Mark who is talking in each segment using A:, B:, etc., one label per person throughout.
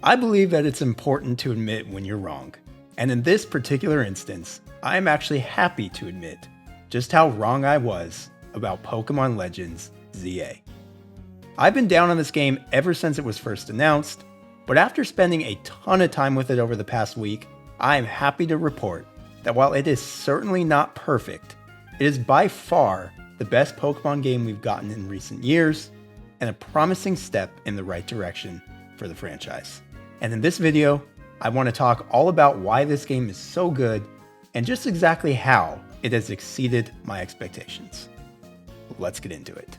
A: I believe that it's important to admit when you're wrong. And in this particular instance, I am actually happy to admit just how wrong I was about Pokémon Legends ZA. I've been down on this game ever since it was first announced, but after spending a ton of time with it over the past week, I am happy to report that while it is certainly not perfect, it is by far the best Pokémon game we've gotten in recent years, and a promising step in the right direction for the franchise. And in this video, I want to talk all about why this game is so good, and just exactly how it has exceeded my expectations. Let's get into it.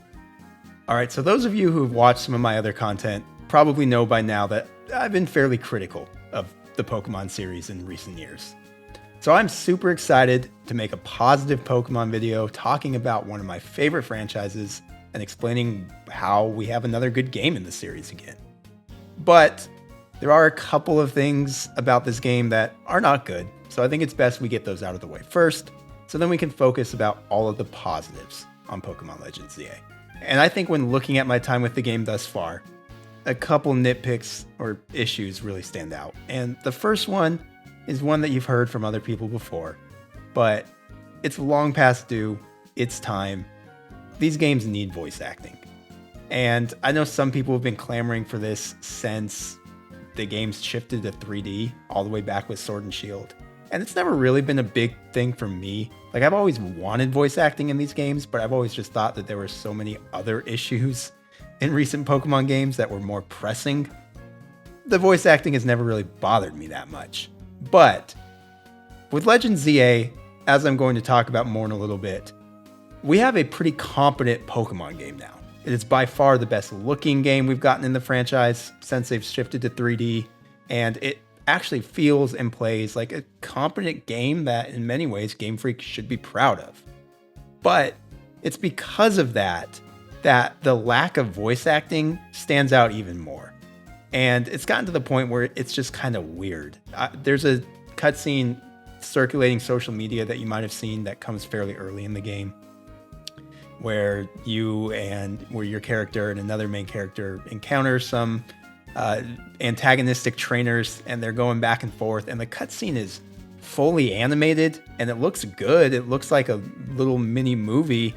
A: Alright, so those of you who have watched some of my other content probably know by now that I've been fairly critical of the Pokemon series in recent years. So I'm super excited to make a positive Pokemon video talking about one of my favorite franchises and explaining how we have another good game in the series again. But there are a couple of things about this game that are not good, so I think it's best we get those out of the way first, so then we can focus about all of the positives on Pokémon Legends ZA. And I think when looking at my time with the game thus far, a couple nitpicks or issues really stand out. And the first one is one that you've heard from other people before, but it's long past due, it's time. These games need voice acting. And I know some people have been clamoring for this since the games shifted to 3D all the way back with Sword and Shield. And it's never really been a big thing for me. Like, I've always wanted voice acting in these games, but I've always just thought that there were so many other issues in recent Pokemon games that were more pressing. The voice acting has never really bothered me that much. But with Legends ZA, as I'm going to talk about more in a little bit, we have a pretty competent Pokemon game now. It is by far the best looking game we've gotten in the franchise since they've shifted to 3D, and it actually feels and plays like a competent game that in many ways Game Freak should be proud of. But it's because of that the lack of voice acting stands out even more. And it's gotten to the point where it's just kind of weird. There's a cutscene circulating social media that you might have seen that comes fairly early in the game, where your character and another main character encounter some antagonistic trainers, and they're going back and forth, and the cutscene is fully animated and it looks good. It looks like a little mini movie,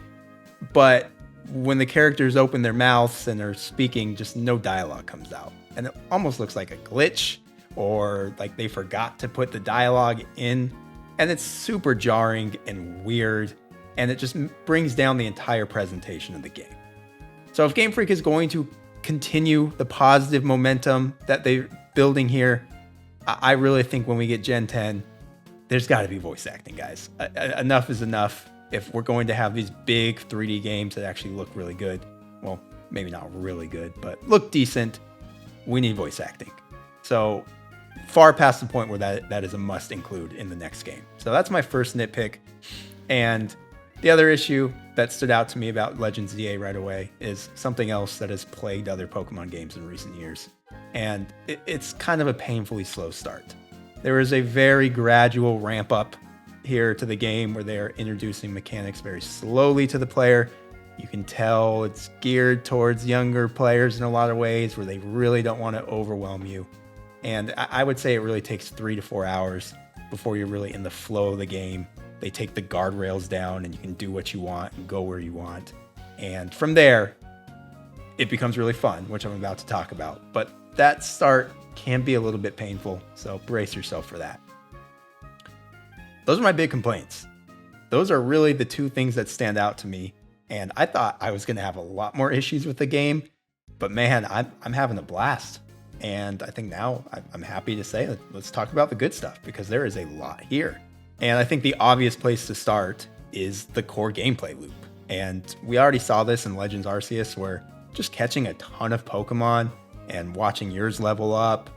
A: but when the characters open their mouths and are speaking, just no dialogue comes out. And it almost looks like a glitch, or like they forgot to put the dialogue in. And it's super jarring and weird, and it just brings down the entire presentation of the game. So if Game Freak is going to continue the positive momentum that they're building here, I really think when we get Gen 10, there's got to be voice acting, guys. Enough is enough. If we're going to have these big 3D games that actually look really good, well, maybe not really good, but look decent, we need voice acting. So far past the point where that is a must include in the next game. So that's my first nitpick. And the other issue that stood out to me about Legends ZA right away is something else that has plagued other Pokemon games in recent years. And it's kind of a painfully slow start. There is a very gradual ramp up here to the game where they are introducing mechanics very slowly to the player. You can tell it's geared towards younger players in a lot of ways, where they really don't want to overwhelm you. And I would say it really takes 3 to 4 hours before you're really in the flow of the game. They take the guardrails down and you can do what you want and go where you want. And from there, it becomes really fun, which I'm about to talk about. But that start can be a little bit painful, so brace yourself for that. Those are my big complaints. Those are really the two things that stand out to me. And I thought I was going to have a lot more issues with the game, but man, I'm having a blast. And I think now I'm happy to say that let's talk about the good stuff, because there is a lot here. And I think the obvious place to start is the core gameplay loop. And we already saw this in Legends Arceus, where just catching a ton of Pokemon and watching yours level up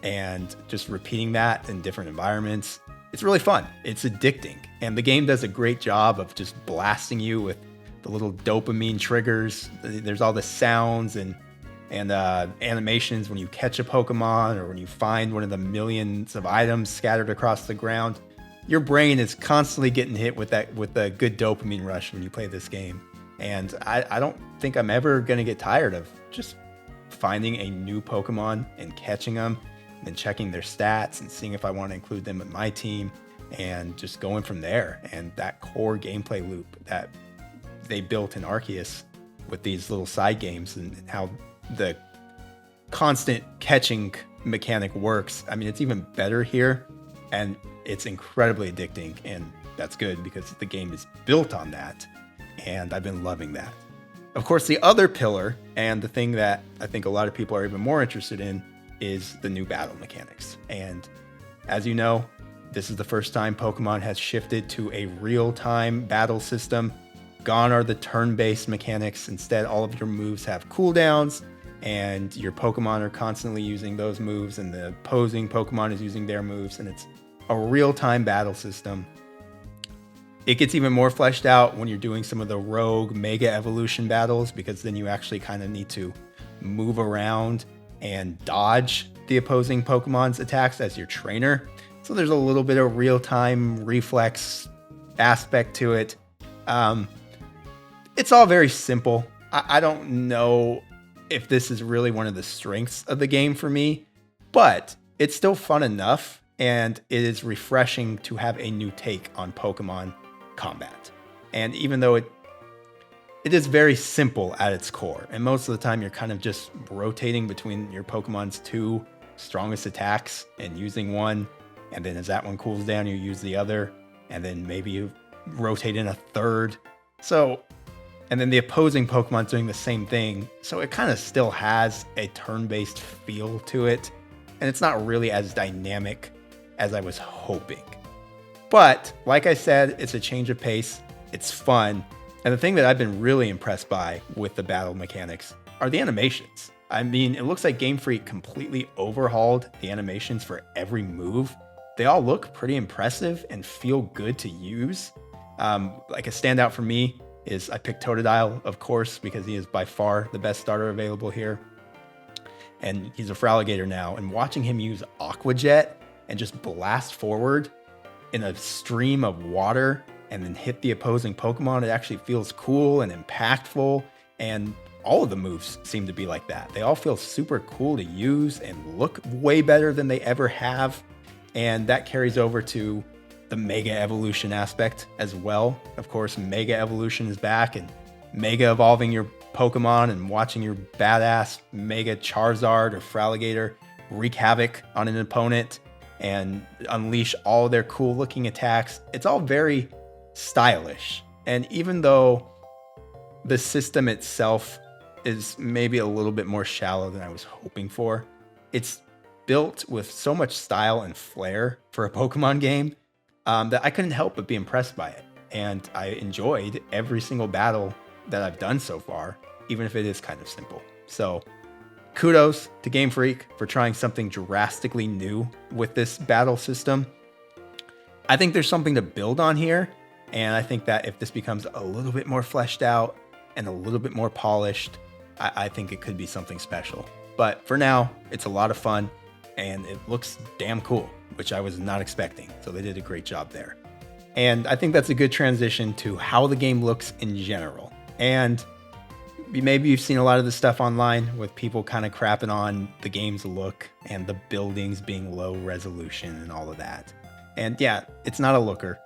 A: and just repeating that in different environments, it's really fun. It's addicting. And the game does a great job of just blasting you with the little dopamine triggers. There's all the sounds and animations when you catch a Pokemon or when you find one of the millions of items scattered across the ground. Your brain is constantly getting hit with the good dopamine rush when you play this game. And I don't think I'm ever going to get tired of just finding a new Pokemon and catching them, and then checking their stats and seeing if I want to include them in my team, and just going from there. And that core gameplay loop that they built in Arceus with these little side games and how the constant catching mechanic works. I mean, it's even better here, and it's incredibly addicting, and that's good because the game is built on that, and I've been loving that. Of course, the other pillar, and the thing that I think a lot of people are even more interested in, is the new battle mechanics. And as you know, this is the first time Pokemon has shifted to a real-time battle system. Gone are the turn-based mechanics. Instead, all of your moves have cooldowns, and your Pokemon are constantly using those moves, and the opposing Pokemon is using their moves, and it's a real-time battle system. It gets even more fleshed out when you're doing some of the rogue mega evolution battles, because then you actually kind of need to move around and dodge the opposing Pokemon's attacks as your trainer. So there's a little bit of real-time reflex aspect to it. It's all very simple. I don't know if this is really one of the strengths of the game for me, but it's still fun enough, and it is refreshing to have a new take on Pokemon combat. And even though it is very simple at its core, and most of the time you're kind of just rotating between your Pokemon's two strongest attacks and using one, and then as that one cools down, you use the other, and then maybe you rotate in a third. So, and then the opposing Pokemon's doing the same thing, so it kind of still has a turn-based feel to it, and it's not really as dynamic as I was hoping. But, like I said, it's a change of pace, it's fun, and the thing that I've been really impressed by with the battle mechanics are the animations. I mean, it looks like Game Freak completely overhauled the animations for every move. They all look pretty impressive and feel good to use. Like a standout for me is I picked Totodile, of course, because he is by far the best starter available here. And he's a Feraligatr now, and watching him use Aqua Jet and just blast forward in a stream of water and then hit the opposing Pokemon, it actually feels cool and impactful, and all of the moves seem to be like that. They all feel super cool to use and look way better than they ever have, and that carries over to the Mega Evolution aspect as well. Of course, Mega Evolution is back, and Mega evolving your Pokemon and watching your badass Mega Charizard or Feraligatr wreak havoc on an opponent and unleash all their cool looking attacks. It's all very stylish. And even though the system itself is maybe a little bit more shallow than I was hoping for, it's built with so much style and flair for a Pokemon game that I couldn't help but be impressed by it. And I enjoyed every single battle that I've done so far, even if it is kind of simple. So kudos to Game Freak for trying something drastically new with this battle system. I think there's something to build on here, and I think that if this becomes a little bit more fleshed out and a little bit more polished, I think it could be something special. But for now, it's a lot of fun, and it looks damn cool, which I was not expecting, so they did a great job there. And I think that's a good transition to how the game looks in general. And maybe you've seen a lot of this stuff online with people kind of crapping on the game's look and the buildings being low resolution and all of that. And yeah, it's not a looker,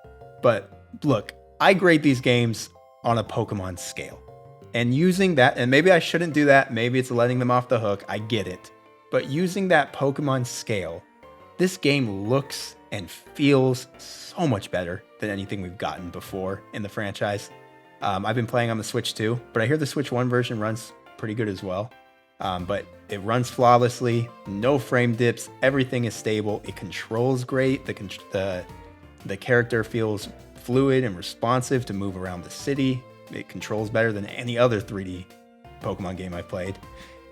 A: but look, I grade these games on a Pokemon scale. And using that, and maybe I shouldn't do that, maybe it's letting them off the hook, I get it. But using that Pokemon scale, this game looks and feels so much better than anything we've gotten before in the franchise. I've been playing on the Switch too, but I hear the Switch 1 version runs pretty good as well. But it runs flawlessly, no frame dips, everything is stable, it controls great, the character feels fluid and responsive to move around the city. It controls better than any other 3D Pokemon game I've played.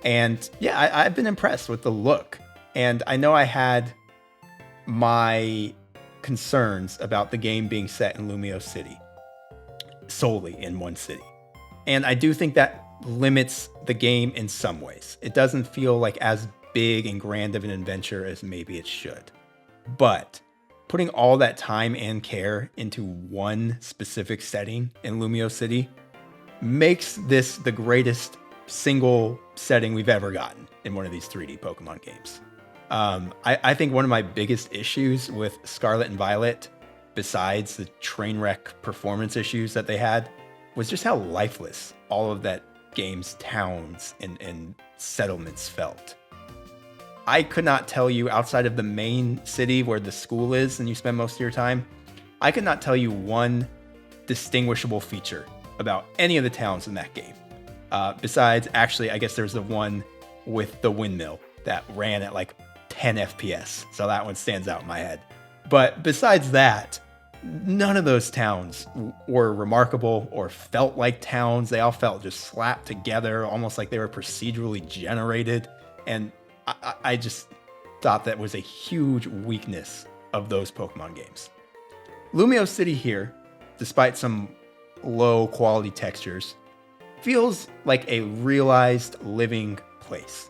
A: And yeah, I've been impressed with the look. And I know I had my concerns about the game being set in Lumio City, solely in one city. And I do think that limits the game in some ways. It doesn't feel like as big and grand of an adventure as maybe it should. But putting all that time and care into one specific setting in Lumio City makes this the greatest single setting we've ever gotten in one of these 3D Pokemon games. I think one of my biggest issues with Scarlet and Violet, besides the train wreck performance issues that they had, was just how lifeless all of that game's towns and settlements felt. I could not tell you, outside of the main city where the school is and you spend most of your time, I could not tell you one distinguishable feature about any of the towns in that game. Besides, actually, I guess there's the one with the windmill that ran at like 10 FPS. So that one stands out in my head. But besides that, none of those towns were remarkable or felt like towns. They all felt just slapped together, almost like they were procedurally generated. And I just thought that was a huge weakness of those Pokemon games. Lumio City here, despite some low quality textures, feels like a realized living place.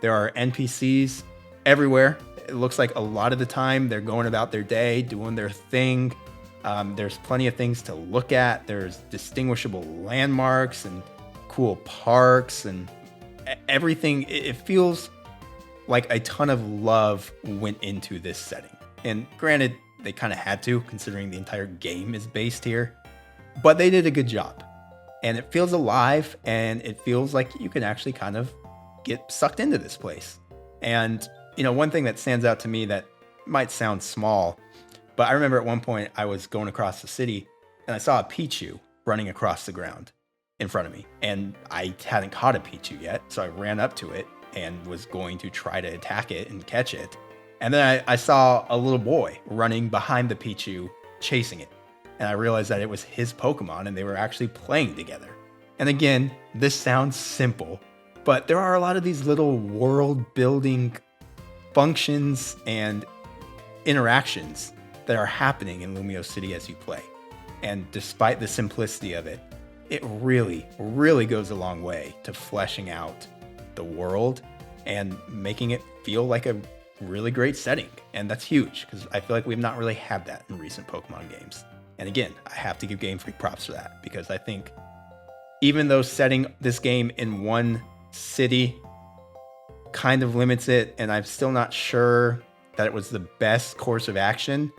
A: There are NPCs everywhere. It looks like a lot of the time they're going about their day, doing their thing. There's plenty of things to look at. There's distinguishable landmarks and cool parks and everything. It feels like a ton of love went into this setting. And granted, they kind of had to, considering the entire game is based here, but they did a good job. And it feels alive, and it feels like you can actually kind of get sucked into this place. And, you know, one thing that stands out to me that might sound small, but I remember at one point I was going across the city and I saw a Pichu running across the ground in front of me. And I hadn't caught a Pichu yet, so I ran up to it and was going to try to attack it and catch it. And then I saw a little boy running behind the Pichu, chasing it. And I realized that it was his Pokemon and they were actually playing together. And again, this sounds simple, but there are a lot of these little world building functions and interactions that are happening in Lumio City as you play. And despite the simplicity of it, it really, really goes a long way to fleshing out the world and making it feel like a really great setting. And that's huge, because I feel like we've not really had that in recent Pokemon games. And again, I have to give Game Freak props for that, because I think even though setting this game in one city kind of limits it, and I'm still not sure that it was the best course of action,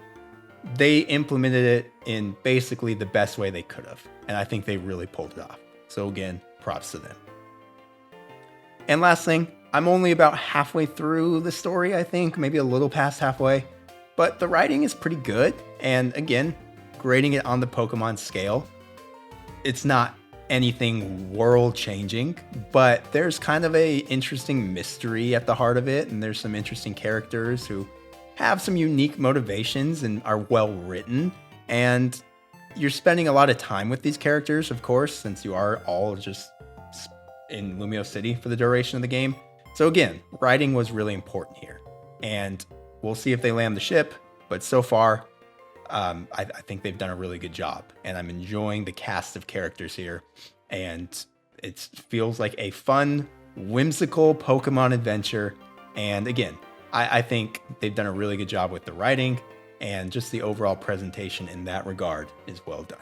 A: they implemented it in basically the best way they could have. And I think they really pulled it off. So again, props to them. And last thing, I'm only about halfway through the story, I think, maybe a little past halfway, but the writing is pretty good. And again, grading it on the Pokemon scale, it's not anything world changing, but there's kind of a interesting mystery at the heart of it. And there's some interesting characters who have some unique motivations and are well written. And you're spending a lot of time with these characters, of course, since you are all just in Lumio City for the duration of the game. So again, writing was really important here. And we'll see if they land the ship. But so far, I think they've done a really good job. And I'm enjoying the cast of characters here. And it feels like a fun, whimsical Pokemon adventure. And again, I think they've done a really good job with the writing, and just the overall presentation in that regard is well done.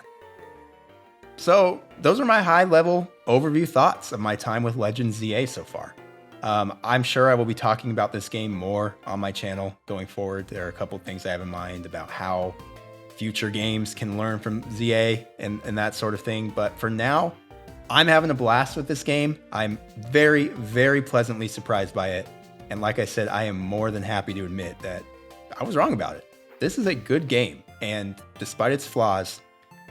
A: So those are my high-level overview thoughts of my time with Legends ZA so far. I'm sure I will be talking about this game more on my channel going forward. There are a couple things I have in mind about how future games can learn from ZA and that sort of thing. But for now, I'm having a blast with this game. I'm very, very pleasantly surprised by it. And like I said, I am more than happy to admit that I was wrong about it. This is a good game, and despite its flaws,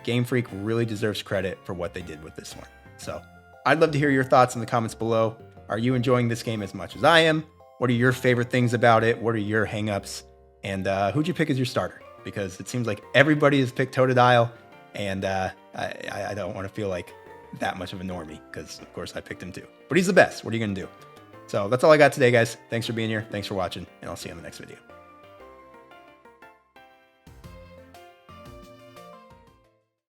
A: Game Freak really deserves credit for what they did with this one. So I'd love to hear your thoughts in the comments below. Are you enjoying this game as much as I am? What are your favorite things about it? What are your hangups? And who'd you pick as your starter? Because it seems like everybody has picked Totodile, and I don't want to feel like that much of a normie, because of course I picked him too. But he's the best. What are you going to do? So that's all I got today, guys. Thanks for being here. Thanks for watching, and I'll see you in the next video.